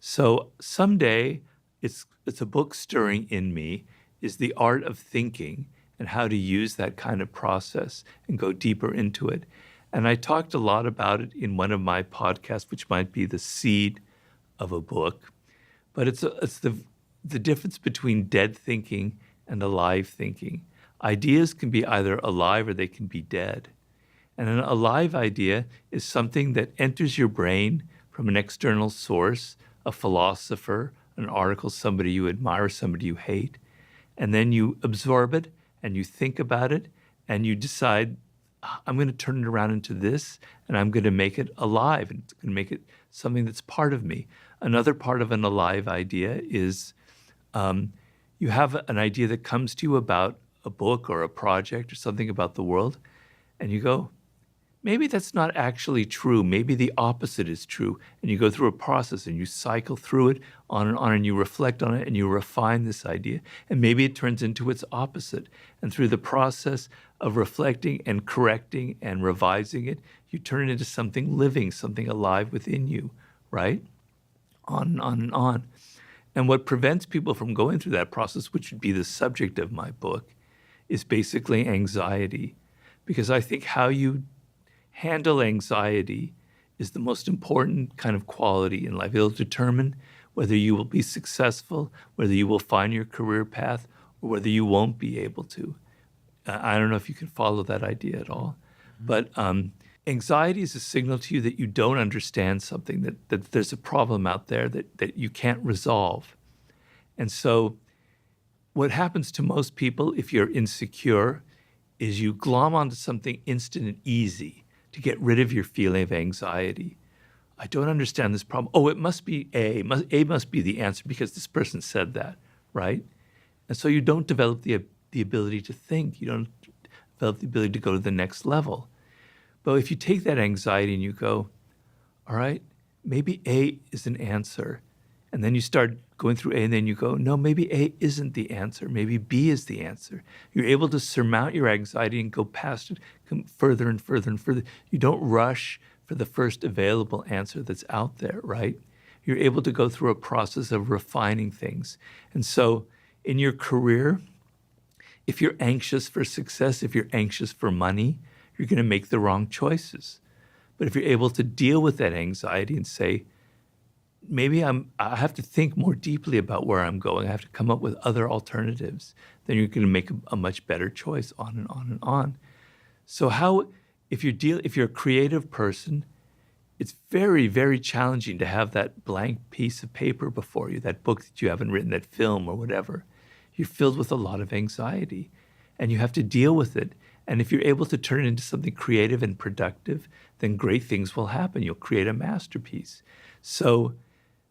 So someday it's a book stirring in me is the art of thinking and how to use that kind of process and go deeper into it. And I talked a lot about it in one of my podcasts, which might be the seed of a book. But it's the difference between dead thinking and alive thinking. Ideas can be either alive or they can be dead. And an alive idea is something that enters your brain from an external source, a philosopher, an article, somebody you admire, somebody you hate. And then you absorb it and you think about it and you decide, I'm going to turn it around into this and I'm going to make it alive and it's going to make it something that's part of me. Another part of an alive idea is you have an idea that comes to you about a book or a project or something about the world, and you go, maybe that's not actually true. Maybe the opposite is true. And you go through a process and you cycle through it on, and you reflect on it and you refine this idea. And maybe it turns into its opposite. And through the process of reflecting and correcting and revising it, you turn it into something living, something alive within you, right? On and on and on. And what prevents people from going through that process, which would be the subject of my book, is basically anxiety. Because I think how you handle anxiety is the most important kind of quality in life. It'll determine whether you will be successful, whether you will find your career path, or whether you won't be able to. I don't know if you can follow that idea at all. But anxiety is a signal to you that you don't understand something, that there's a problem out there that you can't resolve. And so what happens to most people if you're insecure is you glom onto something instant and easy to get rid of your feeling of anxiety. I don't understand this problem. Oh, it must be A. A must be the answer because this person said that, right? And so you don't develop the ability to think. You don't develop the ability to go to the next level. But if you take that anxiety and you go, all right, maybe A is an answer. And then you start going through A and then you go, no, maybe A isn't the answer. Maybe B is the answer. You're able to surmount your anxiety and go past it, come further and further and further. You don't rush for the first available answer that's out there, right? You're able to go through a process of refining things. And so in your career, if you're anxious for success, if you're anxious for money, you're going to make the wrong choices. But if you're able to deal with that anxiety and say, maybe I have to think more deeply about where I'm going, I have to come up with other alternatives, then you're going to make a much better choice, on and on and on. So if you're a creative person, it's very, very challenging to have that blank piece of paper before you, that book that you haven't written, that film or whatever. You're filled with a lot of anxiety and you have to deal with it. And if you're able to turn it into something creative and productive, then great things will happen. You'll create a masterpiece. So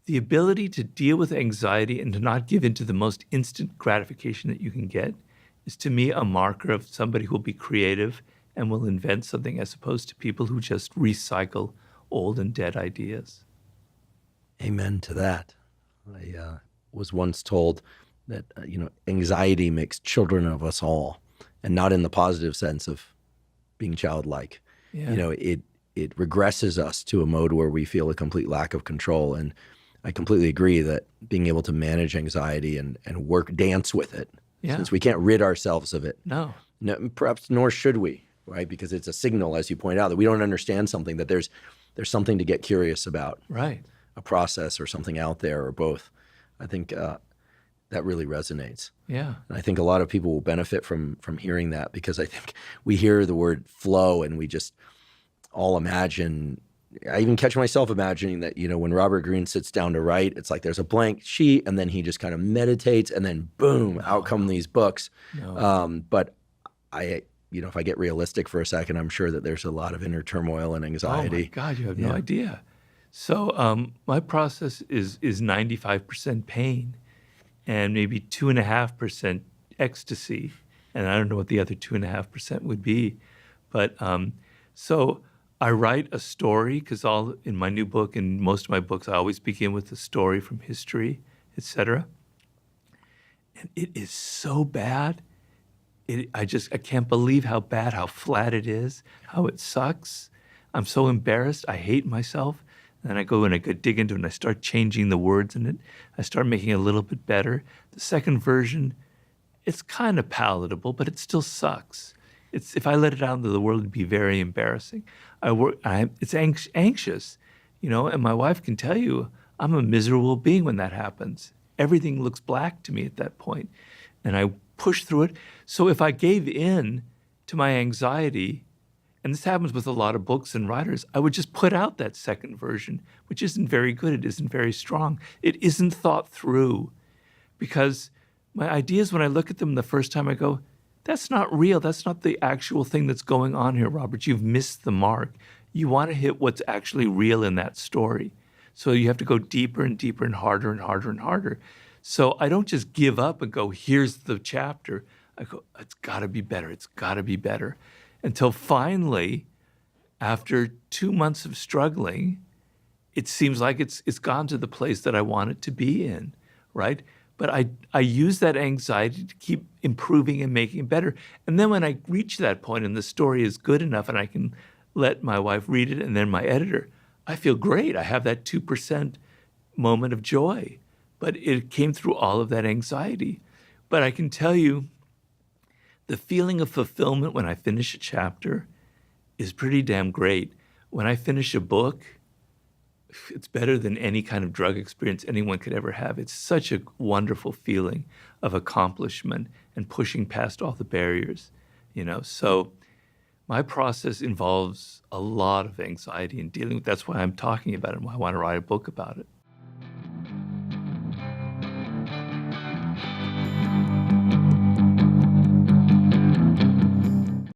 the ability to deal with anxiety and to not give in to the most instant gratification that you can get is, to me, a marker of somebody who will be creative and will invent something, as opposed to people who just recycle old and dead ideas. Amen to that. I was once told that, anxiety makes children of us all, and not in the positive sense of being childlike. Yeah. It regresses us to a mode where we feel a complete lack of control. And I completely agree that being able to manage anxiety and dance with it, since we can't rid ourselves of it. No, perhaps nor should we, right? Because it's a signal, as you point out, that we don't understand something, that there's something to get curious about. Right. A process or something out there or both. I think that really resonates. Yeah. And I think a lot of people will benefit from hearing that, because I think we hear the word flow and we just all imagine, I even catch myself imagining that, when Robert Greene sits down to write, it's like there's a blank sheet and then he just kind of meditates and then boom, out come these books. No. But if I get realistic for a second, I'm sure that there's a lot of inner turmoil and anxiety. Oh my God, you have no idea. So my process is 95% pain and maybe 2.5% ecstasy. And I don't know what the other 2.5% would be. But so I write a story, because in my new book and most of my books, I always begin with a story from history, etc. And it is so bad. I can't believe how bad, how flat it is, how it sucks. I'm so embarrassed. I hate myself. And then I go and I go dig into it and I start changing the words in it. I start making it a little bit better. The second version, it's kind of palatable, but it still sucks. If I let it out into the world, it'd be very embarrassing. It's anxious, and my wife can tell you I'm a miserable being when that happens. Everything looks black to me at that point, and I push through it. So if I gave in to my anxiety, and this happens with a lot of books and writers, I would just put out that second version, which isn't very good. It isn't very strong. It isn't thought through, because my ideas, when I look at them the first time, I go, that's not real. That's not the actual thing that's going on here, Robert. You've missed the mark. You want to hit what's actually real in that story. So you have to go deeper and deeper and harder and harder and harder. So I don't just give up and go, here's the chapter. I go, it's got to be better. It's got to be better. Until finally, after 2 months of struggling, it seems like it's gone to the place that I want it to be in, right? But I use that anxiety to keep improving and making it better. And then when I reach that point and the story is good enough and I can let my wife read it and then my editor, I feel great. I have that 2% moment of joy. But it came through all of that anxiety. But I can tell you, the feeling of fulfillment when I finish a chapter is pretty damn great. When I finish a book, it's better than any kind of drug experience anyone could ever have. It's such a wonderful feeling of accomplishment and pushing past all the barriers, So my process involves a lot of anxiety and dealing with. That's why I'm talking about it and why I want to write a book about it.